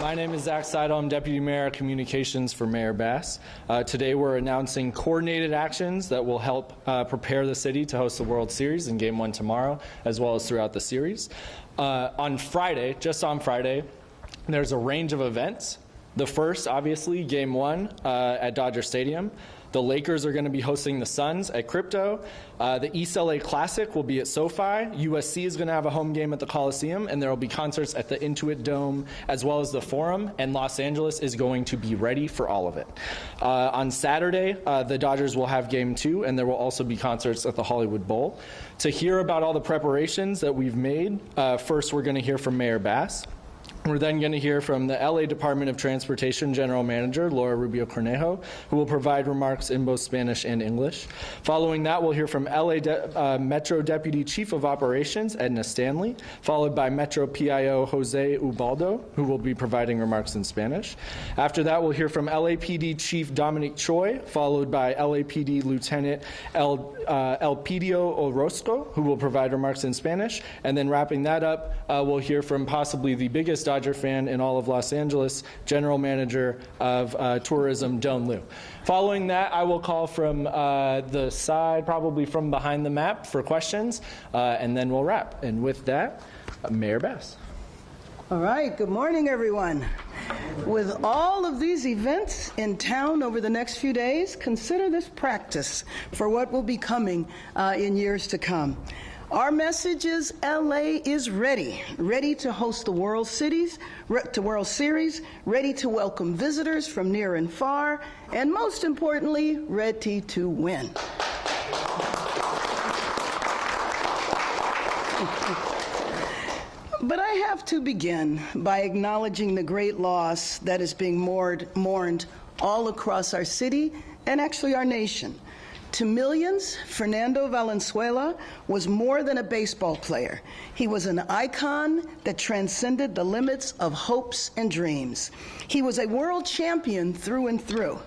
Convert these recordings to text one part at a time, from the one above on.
My name is Zach Seidel. I'm Deputy Mayor of Communications for Mayor Bass. Today we're announcing coordinated actions that will help prepare the city to host the World Series in Game 1 tomorrow, as well as throughout the series. On Friday, just on Friday, there's a range of events. The first, obviously, Game 1 at Dodger Stadium. The Lakers are going to be hosting the Suns at Crypto. The East LA Classic will be at SoFi. USC is going to have a home game at the Coliseum, and there will be concerts at the Intuit Dome as well as the Forum, and Los Angeles is going to be ready for all of it. On Saturday, the Dodgers will have Game 2, and there will also be concerts at the Hollywood Bowl. To hear about all the preparations that we've made, first we're going to hear from Mayor Bass. We're then going to hear from the LA Department of Transportation General Manager, Laura Rubio Cornejo, who will provide remarks in both Spanish and English. Following that, we'll hear from LA Metro Deputy Chief of Operations, Edna Stanley, followed by Metro PIO Jose Ubaldo, who will be providing remarks in Spanish. After that, we'll hear from LAPD Chief Dominic Choi, followed by LAPD Lieutenant Elpidio Orozco, who will provide remarks in Spanish. And then wrapping that up, we'll hear from possibly the biggest Dodger fan in all of Los Angeles, General Manager of Tourism, Don Liu. Following that, I will call from the side, probably from behind the map, for questions, and then we'll wrap. And with that, Mayor Bass. All right, good morning, everyone. With all of these events in town over the next few days, consider this practice for what will be coming in years to come. Our message is LA is ready to host the World Series, ready to welcome visitors from near and far, and most importantly, ready to win. But I have to begin by acknowledging the great loss that is being mourned all across our city and actually our nation. To millions, Fernando Valenzuela was more than a baseball player. He was an icon that transcended the limits of hopes and dreams. He was a world champion through and through.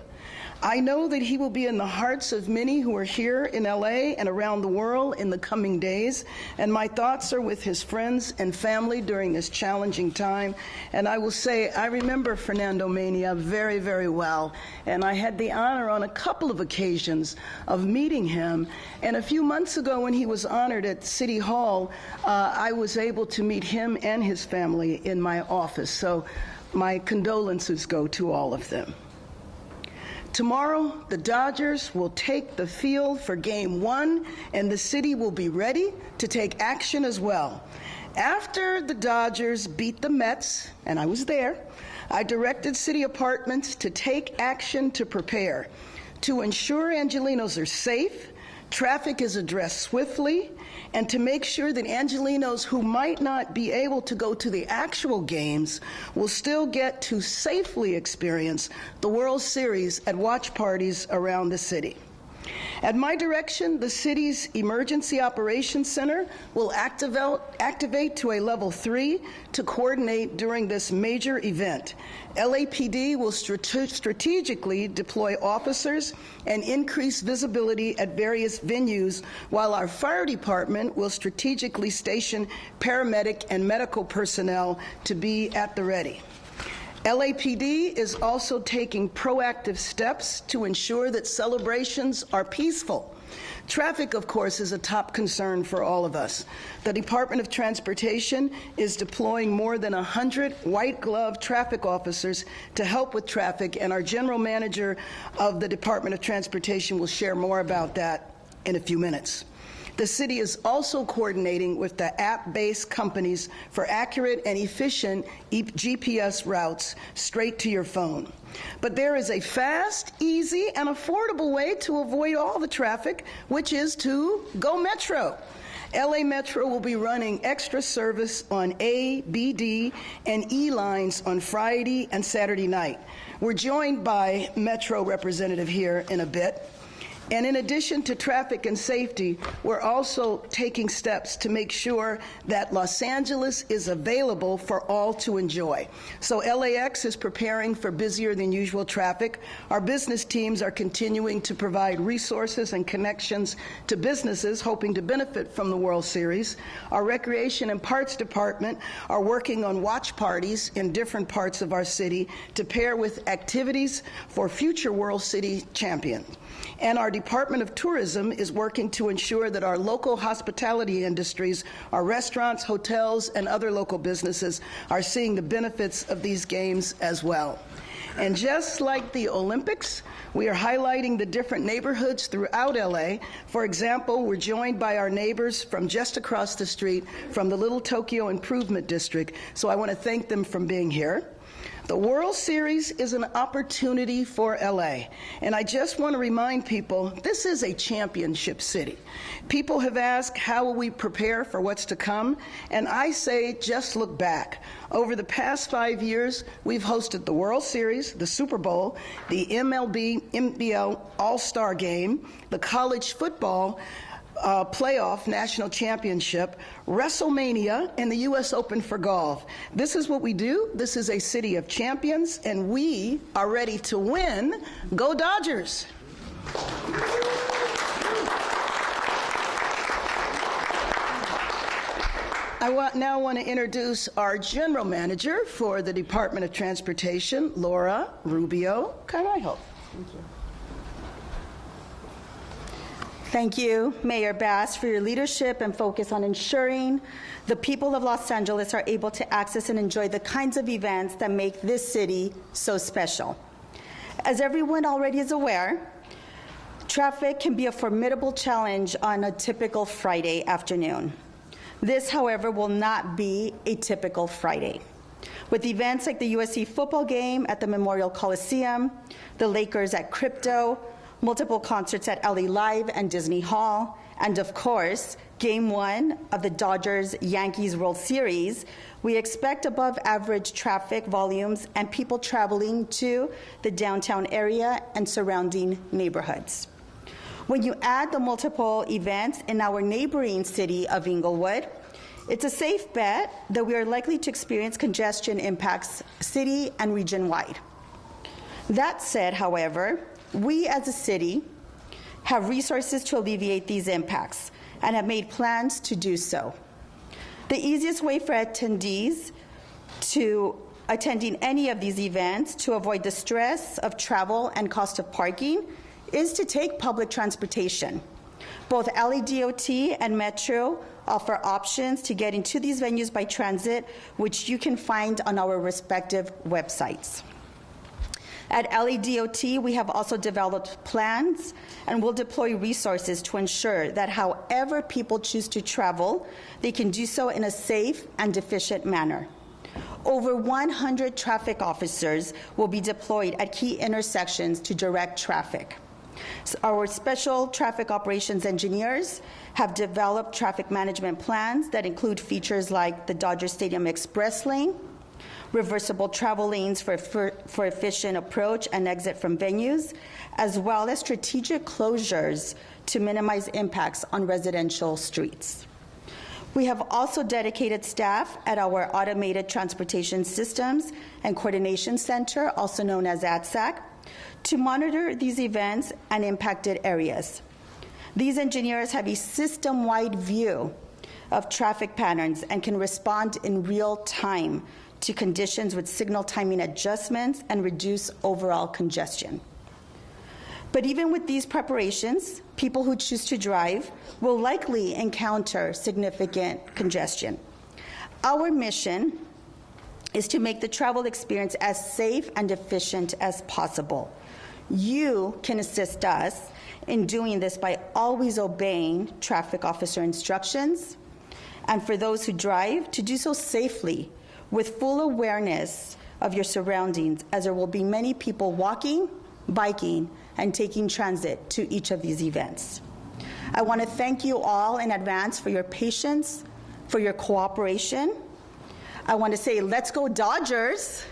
I know that he will be in the hearts of many who are here in LA and around the world in the coming days, and my thoughts are with his friends and family during this challenging time. And I will say, I remember Fernando Mania very, very well, and I had the honor on a couple of occasions of meeting him. And a few months ago when he was honored at City Hall, I was able to meet him and his family in my office. So my condolences go to all of them. Tomorrow, the Dodgers will take the field for Game 1, and the city will be ready to take action as well. After the Dodgers beat the Mets, and I was there, I directed city apartments to take action to prepare, to ensure Angelenos are safe, traffic is addressed swiftly, and to make sure that Angelenos who might not be able to go to the actual games will still get to safely experience the World Series at watch parties around the city. At my direction, the city's Emergency Operations Center will activate to a level 3 to coordinate during this major event. LAPD will strategically deploy officers and increase visibility at various venues, while our fire department will strategically station paramedic and medical personnel to be at the ready. LAPD is also taking proactive steps to ensure that celebrations are peaceful. Traffic, of course, is a top concern for all of us. The Department of Transportation is deploying more than 100 white-glove traffic officers to help with traffic, and our general manager of the Department of Transportation will share more about that in a few minutes. The city is also coordinating with the app-based companies for accurate and efficient GPS routes straight to your phone. But there is a fast, easy, and affordable way to avoid all the traffic, which is to go Metro. LA Metro will be running extra service on A, B, D, and E lines on Friday and Saturday night. We're joined by Metro representative here in a bit. And in addition to traffic and safety, we're also taking steps to make sure that Los Angeles is available for all to enjoy. So LAX is preparing for busier than usual traffic. Our business teams are continuing to provide resources and connections to businesses hoping to benefit from the World Series. Our Recreation and Parks Department are working on watch parties in different parts of our city to pair with activities for future World City champions. And our Department of Tourism is working to ensure that our local hospitality industries, our restaurants, hotels, and other local businesses are seeing the benefits of these games as well. And just like the Olympics, we are highlighting the different neighborhoods throughout LA. For example, we're joined by our neighbors from just across the street from the Little Tokyo Improvement District, so I want to thank them for being here. The World Series is an opportunity for LA, and I just want to remind people, this is a championship city. People have asked, how will we prepare for what's to come? And I say, just look back. Over the past 5 years, we've hosted the World Series, the Super Bowl, the NBL All-Star Game, the college football playoff national championship, WrestleMania, and the U.S. Open for golf. This is what we do. This is a city of champions, and we are ready to win. Go Dodgers! I now want to introduce our General Manager for the Department of Transportation, Laura Rubio Carvalho. Thank you. Thank you, Mayor Bass, for your leadership and focus on ensuring the people of Los Angeles are able to access and enjoy the kinds of events that make this city so special. As everyone already is aware, traffic can be a formidable challenge on a typical Friday afternoon. This, however, will not be a typical Friday. With events like the USC football game at the Memorial Coliseum, the Lakers at Crypto, multiple concerts at LA Live and Disney Hall, and of course, Game 1 of the Dodgers-Yankees World Series, we expect above average traffic volumes and people traveling to the downtown area and surrounding neighborhoods. When you add the multiple events in our neighboring city of Inglewood, it's a safe bet that we are likely to experience congestion impacts city and region-wide. That said, however, we as a city have resources to alleviate these impacts and have made plans to do so. The easiest way for attendees to attending any of these events to avoid the stress of travel and cost of parking is to take public transportation. Both LADOT and Metro offer options to get into these venues by transit, which you can find on our respective websites. At LADOT, we have also developed plans and will deploy resources to ensure that however people choose to travel, they can do so in a safe and efficient manner. Over 100 traffic officers will be deployed at key intersections to direct traffic. So our special traffic operations engineers have developed traffic management plans that include features like the Dodger Stadium Express Lane, reversible travel lanes for efficient approach and exit from venues, as well as strategic closures to minimize impacts on residential streets. We have also dedicated staff at our Automated Transportation Systems and Coordination Center, also known as ATSAC, to monitor these events and impacted areas. These engineers have a system-wide view of traffic patterns and can respond in real time to conditions with signal timing adjustments and reduce overall congestion. But even with these preparations, people who choose to drive will likely encounter significant congestion. Our mission is to make the travel experience as safe and efficient as possible. You can assist us in doing this by always obeying traffic officer instructions, and for those who drive, to do so safely with full awareness of your surroundings, as there will be many people walking, biking, and taking transit to each of these events. I want to thank you all in advance for your patience, for your cooperation. I want to say, let's go Dodgers.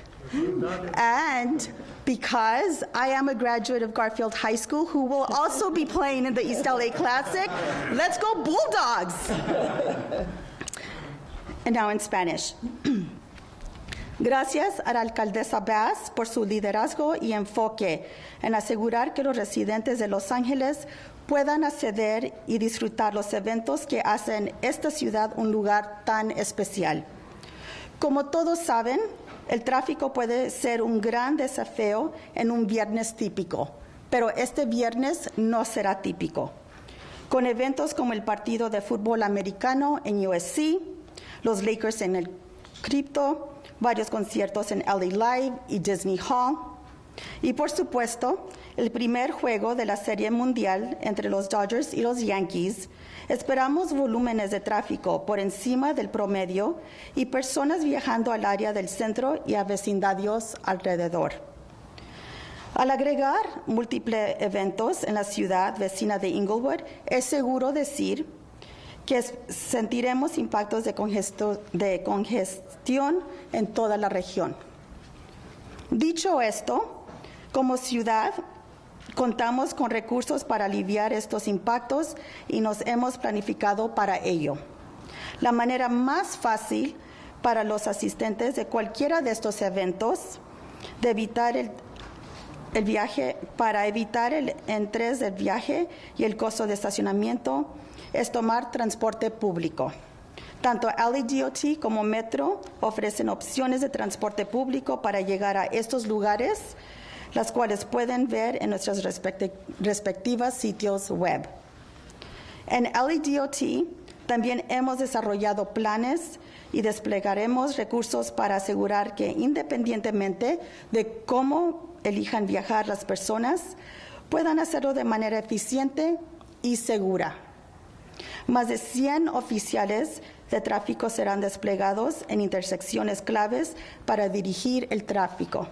And because I am a graduate of Garfield High School who will also be playing in the East LA Classic, let's go Bulldogs! And now in Spanish. Gracias a la alcaldesa Bass por su liderazgo y enfoque en asegurar que los residentes de Los Ángeles puedan acceder y disfrutar los eventos que hacen esta ciudad un lugar tan especial. Como todos saben, el tráfico puede ser un gran desafío en un viernes típico, pero este viernes no será típico. Con eventos como el partido de fútbol americano en USC, los Lakers en el Crypto, varios conciertos en LA Live y Disney Hall, y por supuesto, el primer juego de la Serie Mundial entre los Dodgers y los Yankees, esperamos volúmenes de tráfico por encima del promedio y personas viajando al área del centro y a vecindarios alrededor. Al agregar múltiples eventos en la ciudad vecina de Inglewood, es seguro decir que sentiremos impactos de congestión en toda la región. Dicho esto, como ciudad, contamos con recursos para aliviar estos impactos y nos hemos planificado para ello. La manera más fácil para los asistentes de cualquiera de estos eventos de evitar el viaje, para evitar el estrés del viaje y el costo de estacionamiento, es tomar transporte público. Tanto LADOT como Metro ofrecen opciones de transporte público para llegar a estos lugares, las cuales pueden ver en nuestros respectivos sitios web. En LADOT también hemos desarrollado planes y desplegaremos recursos para asegurar que independientemente de cómo elijan viajar las personas, puedan hacerlo de manera eficiente y segura. Más de 100 oficiales de tráfico serán desplegados en intersecciones claves para dirigir el tráfico.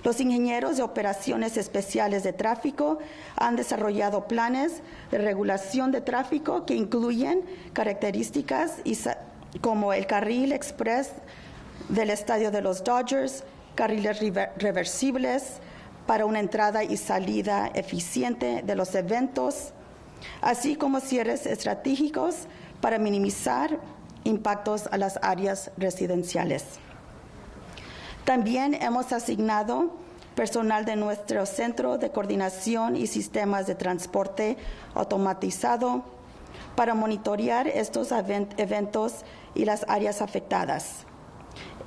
Los ingenieros de operaciones especiales de tráfico han desarrollado planes de regulación de tráfico que incluyen características como el carril express del estadio de los Dodgers, carriles reversibles para una entrada y salida eficiente de los eventos, así como cierres estratégicos para minimizar impactos a las áreas residenciales. También hemos asignado personal de nuestro Centro de Coordinación y Sistemas de Transporte Automatizado para monitorear estos eventos y las áreas afectadas.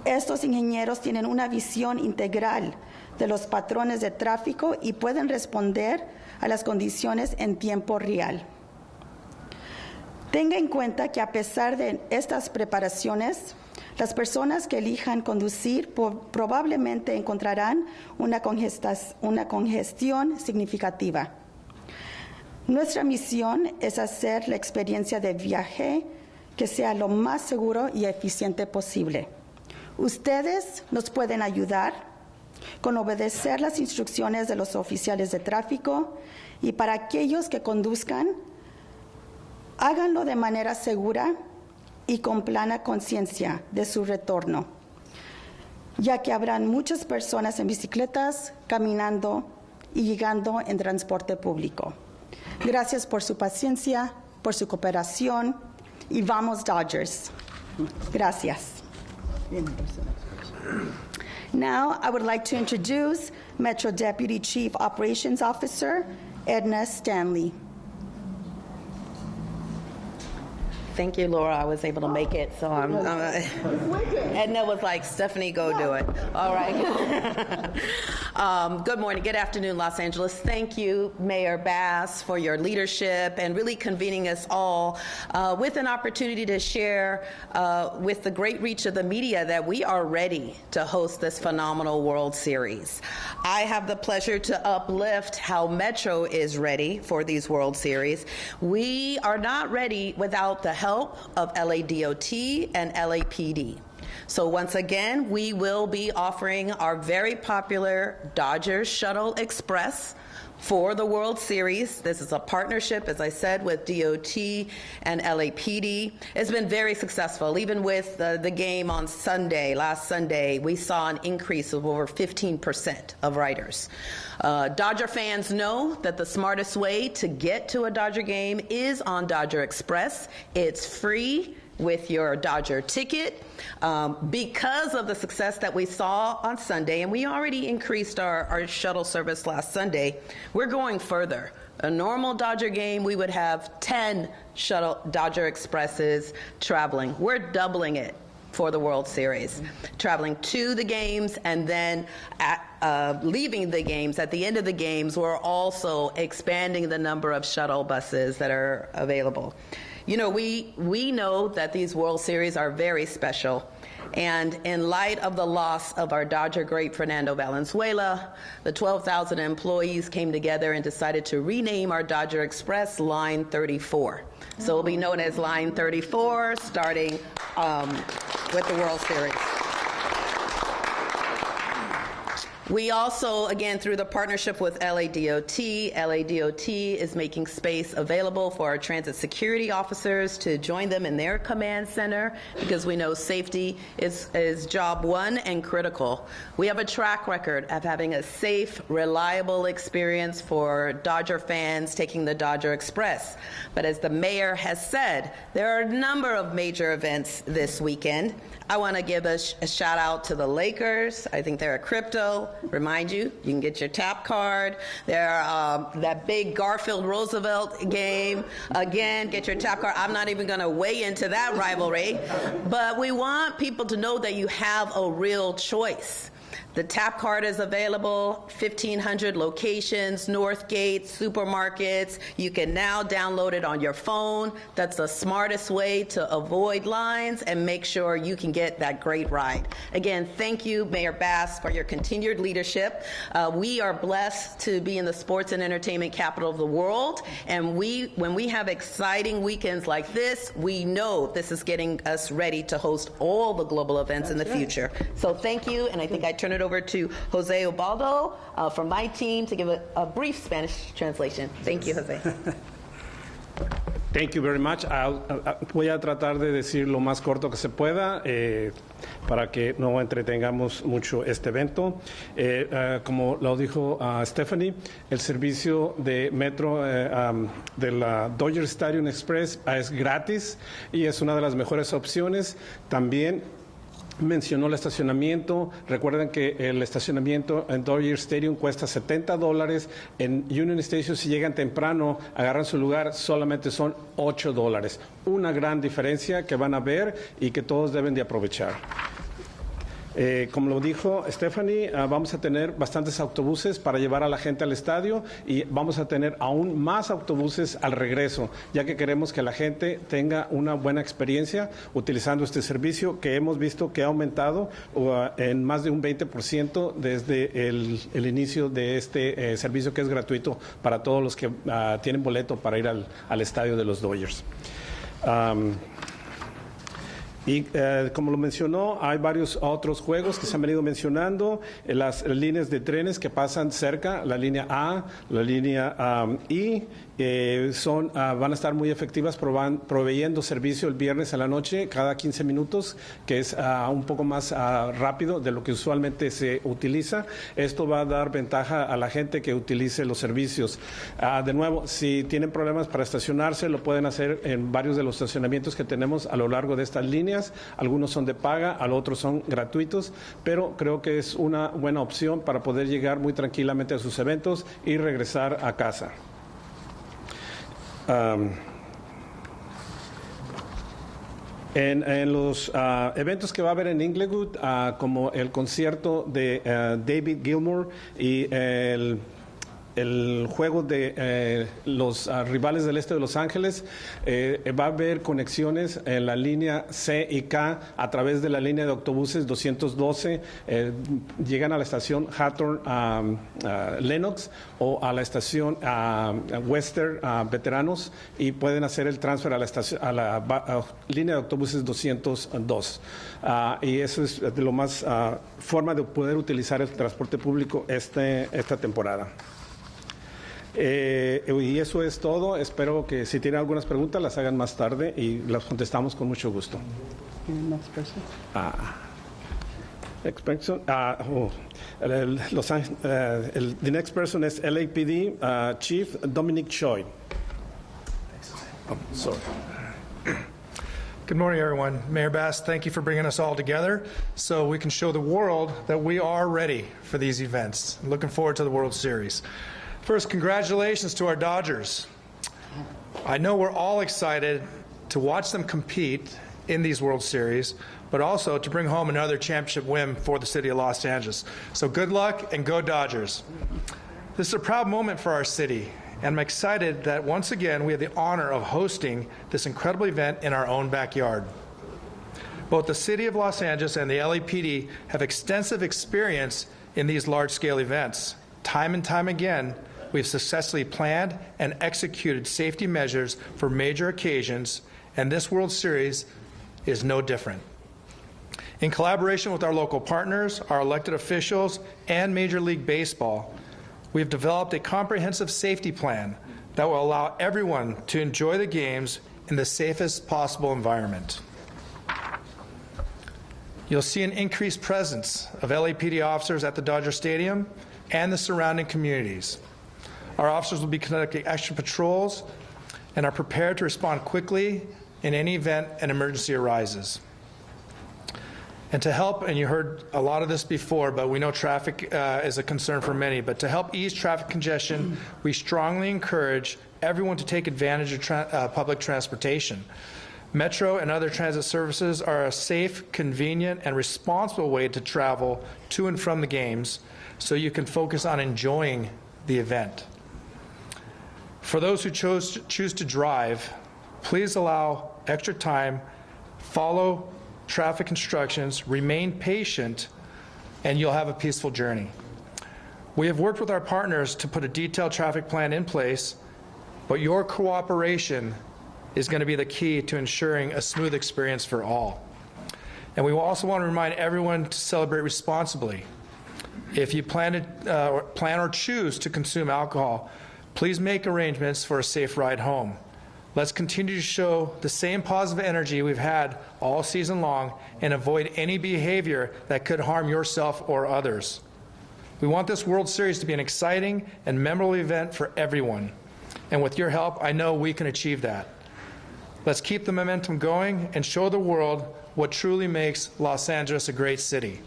Estos ingenieros tienen una visión integral de los patrones de tráfico y pueden responder a las condiciones en tiempo real. Tenga en cuenta que a pesar de estas preparaciones, las personas que elijan conducir probablemente encontrarán una congestión significativa. Nuestra misión es hacer la experiencia de viaje que sea lo más seguro y eficiente posible. Ustedes nos pueden ayudar con obedecer las instrucciones de los oficiales de tráfico y para aquellos que conduzcan, háganlo de manera segura y con plena conciencia de su retorno, ya que habrán muchas personas en bicicletas, caminando y llegando en transporte público. Gracias por su paciencia, por su cooperación y vamos Dodgers. Gracias. Now, I would like to introduce Metro Deputy Chief Operations Officer, Edna Stanley. Thank you, Laura. I was able to make it, so Edna was like, Stephanie, go do it. All right. Good morning, good afternoon, Los Angeles. Thank you, Mayor Bass, for your leadership and really convening us all with an opportunity to share with the great reach of the media that we are ready to host this phenomenal World Series. I have the pleasure to uplift how Metro is ready for these World Series. We are not ready without the help of LADOT and LAPD. So once again, we will be offering our very popular Dodgers Shuttle Express for the World Series. This is a partnership, as I said, with DOT and LAPD. It's been very successful. Even with the game on Sunday, last Sunday, we saw an increase of over 15% of riders. Dodger fans know that the smartest way to get to a Dodger game is on Dodger Express. It's free with your Dodger ticket. Because of the success that we saw on Sunday, and we already increased our shuttle service last Sunday, we're going further. A normal Dodger game, we would have 10 shuttle Dodger Expresses traveling. We're doubling it for the World Series, traveling to the games and then leaving the games. At the end of the games, we're also expanding the number of shuttle buses that are available. You know, we know that these World Series are very special. And in light of the loss of our Dodger great Fernando Valenzuela, the 12,000 employees came together and decided to rename our Dodger Express Line 34. So it'll be known as Line 34 starting with the World Series. We also, again, through the partnership with LADOT is making space available for our transit security officers to join them in their command center, because we know safety is job one and critical. We have a track record of having a safe, reliable experience for Dodger fans taking the Dodger Express. But as the mayor has said, there are a number of major events this weekend. I want to give a shout out to the Lakers. I think they're a crypto. Remind you, you can get your tap card. That big Garfield Roosevelt game. Again, get your tap card. I'm not even going to weigh into that rivalry. But we want people to know that you have a real choice. The tap card is available, 1,500 locations, Northgate, supermarkets. You can now download it on your phone. That's the smartest way to avoid lines and make sure you can get that great ride. Again, thank you, Mayor Bass, for your continued leadership. We are blessed to be in the sports and entertainment capital of the world. And when we have exciting weekends like this, we know this is getting us ready to host all the global events in the future. So thank you, and I think I turn it over to Jose Ubaldo from my team to give a brief Spanish translation. Thank you, Jose. Thank you very much. Voy a tratar de decir lo más corto que se pueda para que no entretengamos mucho este evento. Como lo dijo Stephanie, el servicio de metro de la Dodger Stadium Express es gratis y es una de las mejores opciones. También mencionó el estacionamiento. Recuerden que el estacionamiento en Dodger Stadium cuesta $70. En Union Station, si llegan temprano, agarran su lugar, solamente son $8. Una gran diferencia que van a ver y que todos deben de aprovechar. Como lo dijo Stephanie, vamos a tener bastantes autobuses para llevar a la gente al estadio y vamos a tener aún más autobuses al regreso, ya que queremos que la gente tenga una buena experiencia utilizando este servicio que hemos visto que ha aumentado en más de un 20% desde el inicio de este servicio, que es gratuito para todos los que tienen boleto para ir al estadio de los Dodgers. Y como lo mencionó, hay varios otros juegos que se han venido mencionando, las líneas de trenes que pasan cerca, la línea A, la línea I, van a estar muy efectivas proveyendo servicio el viernes a la noche cada 15 minutos, que es un poco más rápido de lo que usualmente se utiliza. Esto va a dar ventaja a la gente que utilice los servicios. De nuevo, si tienen problemas para estacionarse, lo pueden hacer en varios de los estacionamientos que tenemos a lo largo de estas líneas. Algunos son de paga, otros son gratuitos, pero creo que es una buena opción para poder llegar muy tranquilamente a sus eventos y regresar a casa. En los eventos que va a haber en Inglewood, como el concierto de David Gilmour y el juego de los rivales del este de Los Ángeles, va a haber conexiones en la línea C y K a través de la línea de autobuses 212. Llegan a la estación Hawthorne Lenox o a la estación Western Veteranos y pueden hacer el transfer a la línea de autobuses 202. Y eso es de lo más forma de poder utilizar el transporte público esta temporada. Y eso es todo. Espero que si tienen algunas preguntas las hagan más tarde y las contestamos con mucho gusto. Next person. The next person is LAPD Chief Dominic Choi. Oh, sorry. Good morning, everyone. Mayor Bass, thank you for bringing us all together so we can show the world that we are ready for these events. Looking forward to the World Series. First, congratulations to our Dodgers. I know we're all excited to watch them compete in these World Series, but also to bring home another championship win for the city of Los Angeles. So good luck and go Dodgers. This is a proud moment for our city, and I'm excited that once again we have the honor of hosting this incredible event in our own backyard. Both the city of Los Angeles and the LAPD have extensive experience in these large-scale events. Time and time again, we've successfully planned and executed safety measures for major occasions, and this World Series is no different. In collaboration with our local partners, our elected officials, and Major League Baseball, we've developed a comprehensive safety plan that will allow everyone to enjoy the games in the safest possible environment. You'll see an increased presence of LAPD officers at the Dodger Stadium and the surrounding communities. Our officers will be conducting extra patrols and are prepared to respond quickly in any event an emergency arises. And to help, and you heard a lot of this before, but we know traffic is a concern for many, but to help ease traffic congestion, we strongly encourage everyone to take advantage of public transportation. Metro and other transit services are a safe, convenient, and responsible way to travel to and from the games so you can focus on enjoying the event. For those who choose to drive, please allow extra time, follow traffic instructions, remain patient, and you'll have a peaceful journey. We have worked with our partners to put a detailed traffic plan in place, but your cooperation is going to be the key to ensuring a smooth experience for all. And we also want to remind everyone to celebrate responsibly. If you plan or choose to consume alcohol, please make arrangements for a safe ride home. Let's continue to show the same positive energy we've had all season long and avoid any behavior that could harm yourself or others. We want this World Series to be an exciting and memorable event for everyone. And with your help, I know we can achieve that. Let's keep the momentum going and show the world what truly makes Los Angeles a great city.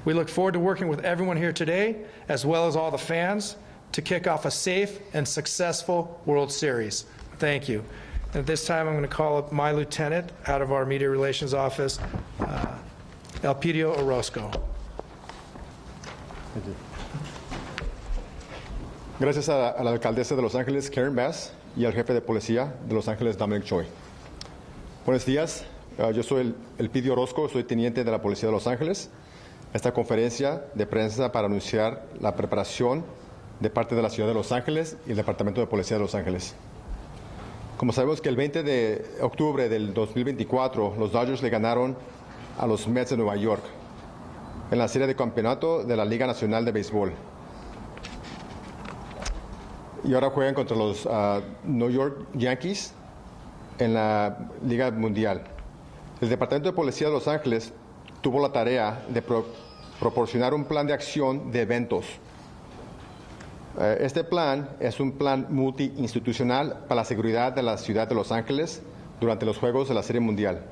We look forward to working with everyone here today, as well as all the fans, to kick off a safe and successful World Series. Thank you. And at this time, I'm going to call up my lieutenant out of our Media Relations Office, Elpidio Orozco. Gracias a la alcaldesa de Los Ángeles, Karen Bass, y al jefe de policía de Los Ángeles, Dominic Choi. Buenos días, yo soy Elpidio Orozco, soy teniente de la Policía de Los Ángeles. Esta conferencia de prensa para anunciar la preparación de parte de la Ciudad de Los Ángeles y el Departamento de Policía de Los Ángeles. Como sabemos que el 20 de octubre del 2024, los Dodgers le ganaron a los Mets de Nueva York en la serie de campeonato de la Liga Nacional de Béisbol. Y ahora juegan contra los New York Yankees en la Liga Mundial. El Departamento de Policía de Los Ángeles tuvo la tarea de proporcionar un plan de acción de eventos. Este plan es un plan multiinstitucional para la seguridad de la ciudad de Los Ángeles durante los Juegos de la Serie Mundial.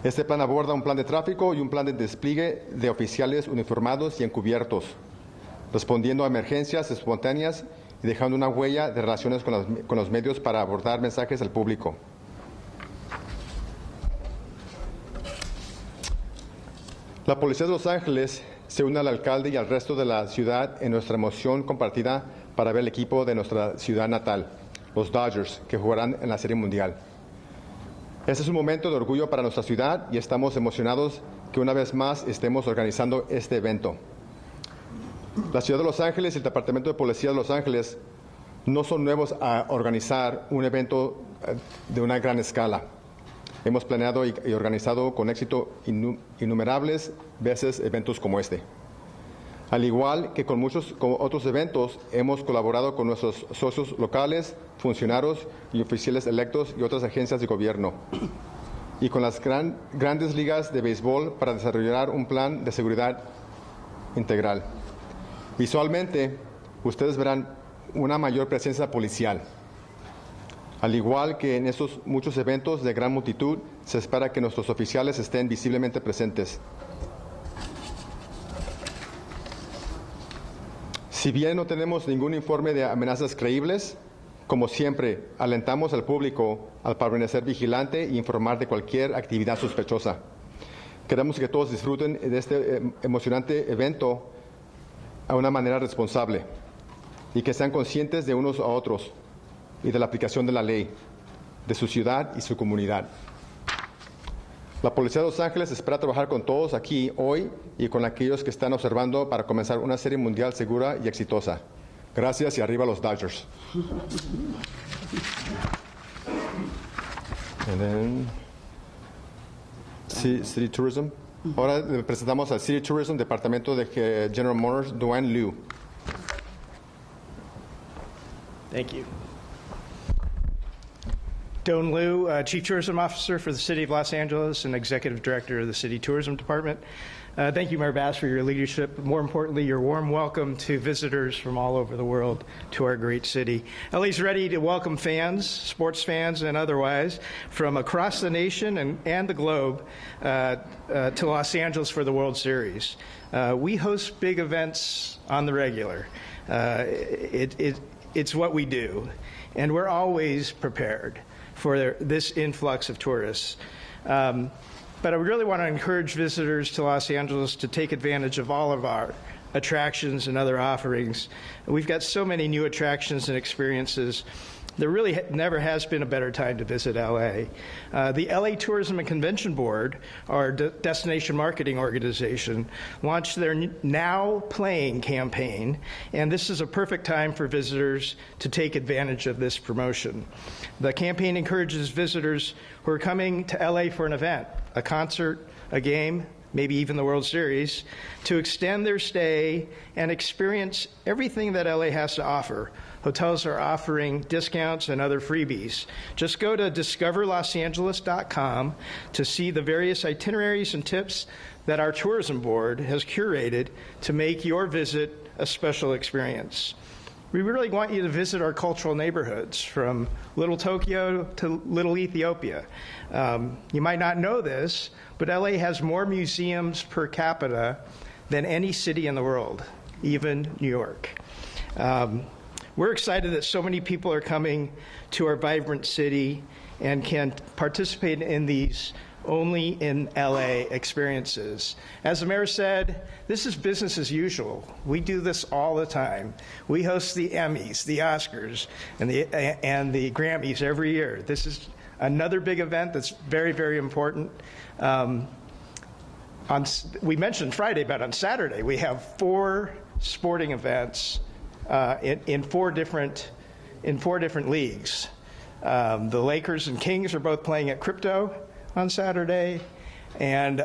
Este plan aborda un plan de tráfico y un plan de despliegue de oficiales uniformados y encubiertos, respondiendo a emergencias espontáneas y dejando una huella de relaciones con los medios para abordar mensajes al público. La Policía de Los Ángeles se une al alcalde y al resto de la ciudad en nuestra emoción compartida para ver el equipo de nuestra ciudad natal, los Dodgers, que jugarán en la Serie Mundial. Este es un momento de orgullo para nuestra ciudad y estamos emocionados que una vez más estemos organizando este evento. La ciudad de Los Ángeles y el Departamento de Policía de Los Ángeles no son nuevos a organizar un evento de una gran escala. Hemos planeado y organizado con éxito innumerables veces eventos como este. Al igual que con muchos otros eventos, hemos colaborado con nuestros socios locales, funcionarios y oficiales electos y otras agencias de gobierno, y con las grandes ligas de béisbol para desarrollar un plan de seguridad integral. Visualmente, ustedes verán una mayor presencia policial. Al igual que en estos muchos eventos de gran multitud, se espera que nuestros oficiales estén visiblemente presentes. Si bien no tenemos ningún informe de amenazas creíbles, como siempre, alentamos al público al permanecer vigilante e informar de cualquier actividad sospechosa. Queremos que todos disfruten de este emocionante evento a una manera responsable y que sean conscientes de unos a otros y de la aplicación de la ley, de su ciudad y su comunidad. La Policía de Los Ángeles espera trabajar con todos aquí hoy y con aquellos que están observando para comenzar una serie mundial segura y exitosa. Gracias y arriba los Dodgers. And then, City Tourism. Ahora presentamos al City Tourism, Departamento de General Motors, Duane Liu. Thank you. Doan Liu, Chief Tourism Officer for the City of Los Angeles and Executive Director of the City Tourism Department. Thank you, Mayor Bass, for your leadership. More importantly, your warm welcome to visitors from all over the world to our great city. LA's ready to welcome fans, sports fans and otherwise, from across the nation and the globe to Los Angeles for the World Series. We host big events on the regular. It's what we do, and we're always prepared for this influx of tourists. But I really want to encourage visitors to Los Angeles to take advantage of all of our attractions and other offerings. We've got so many new attractions and experiences. There really never has been a better time to visit LA. The LA Tourism and Convention Board, our destination marketing organization, launched their Now Playing campaign, and this is a perfect time for visitors to take advantage of this promotion. The campaign encourages visitors who are coming to LA for an event, a concert, a game, maybe even the World Series, to extend their stay and experience everything that LA has to offer. Hotels are offering discounts and other freebies. Just go to discoverlosangeles.com to see the various itineraries and tips that our tourism board has curated to make your visit a special experience. We really want you to visit our cultural neighborhoods, from Little Tokyo to Little Ethiopia. You might not know this, but LA has more museums per capita than any city in the world, even New York. We're excited that so many people are coming to our vibrant city and can participate in these only in LA experiences. As the mayor said, this is business as usual. We do this all the time. We host the Emmys, the Oscars, and the Grammys every year. This is another big event that's very, very important. We mentioned Friday, but on Saturday we have 4 sporting events in four different leagues. The Lakers and Kings are both playing at Crypto on Saturday, and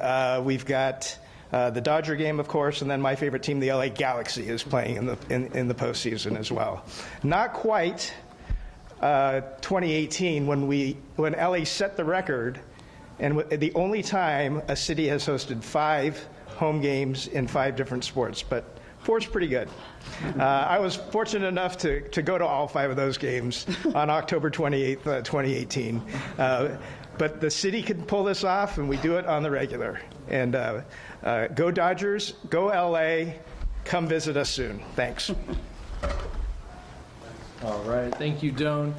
we've got the Dodger game, of course, and then my favorite team, the LA Galaxy, is playing in the postseason as well. Not quite 2018 when LA set the record, and the only time a city has hosted 5 home games in 5 different sports, but 4 is pretty good. I was fortunate enough to go to all 5 of those games on October 28th, 2018. But the city can pull this off, and we do it on the regular. And go Dodgers, go LA, come visit us soon. Thanks. All right, thank you, Doan.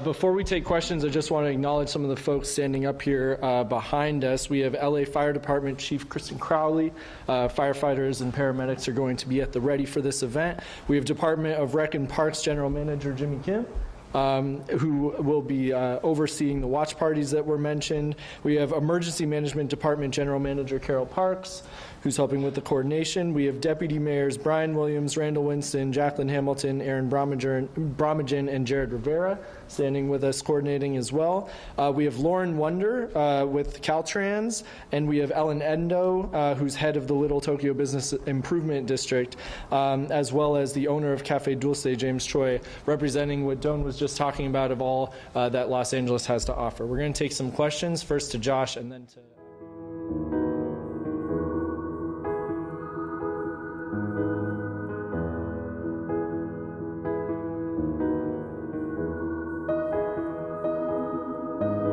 Before we take questions, I just want to acknowledge some of the folks standing up here behind us. We have LA Fire Department Chief Kristen Crowley. Firefighters and paramedics are going to be at the ready for this event. We have Department of Rec and Parks General Manager Jimmy Kim, who will be overseeing the watch parties that were mentioned. We have Emergency Management Department General Manager Carol Parks, who's helping with the coordination. We have Deputy Mayors Brian Williams, Randall Winston, Jacqueline Hamilton, Aaron Bromagen, and Jared Rivera standing with us coordinating as well. We have Lauren Wonder with Caltrans, and we have Ellen Endo, who's head of the Little Tokyo Business Improvement District, as well as the owner of Cafe Dulce, James Choi, representing what Doan was just talking about of all that Los Angeles has to offer. We're going to take some questions, first to Josh and then to